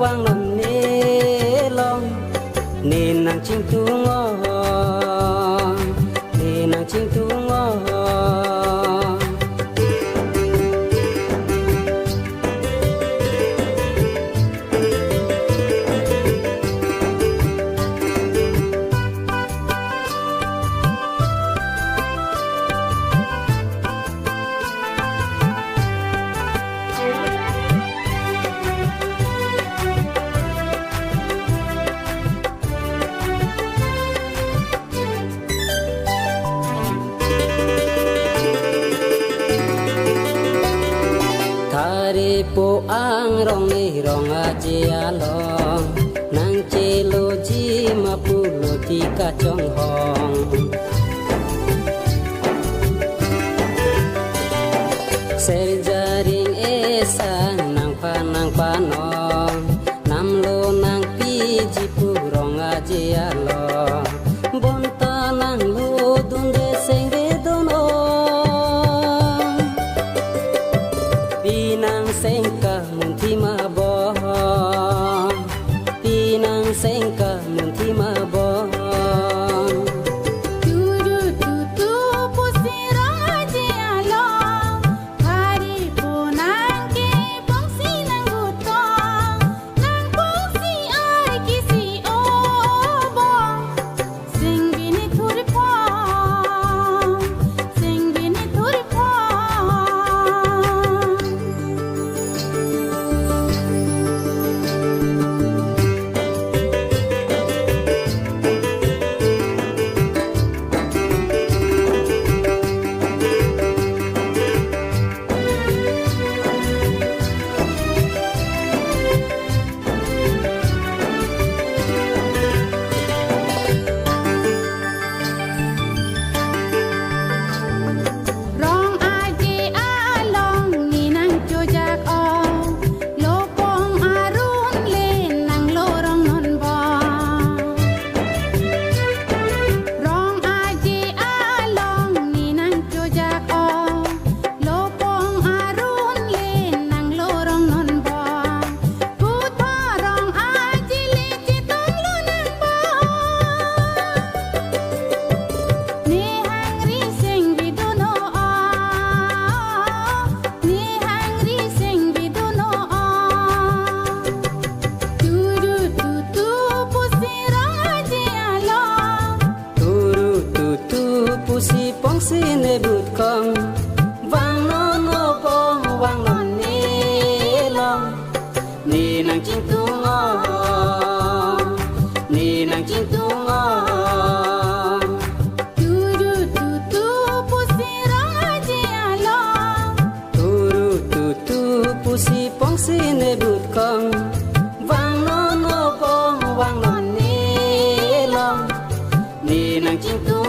wang non ne long ne nang ching tu ngo ne nang ching tu ngo po ang rong ni rong aje along nang chelo ji ma pulo ti ka chong hong ser jaring esa nang pa nong nam lo nang pi ji pu rong aje along bon ta nang lo dun de seng de don o pinang sengka munti ma bo pinang sengka munti ma bo sine but kong wang no pong wang non ni long ni nang ching tu ngo ni nang ching tu ngo tu pusi rong aje along tu pusi pong sine but kong wang no pong wang non ni long ni nang ching tu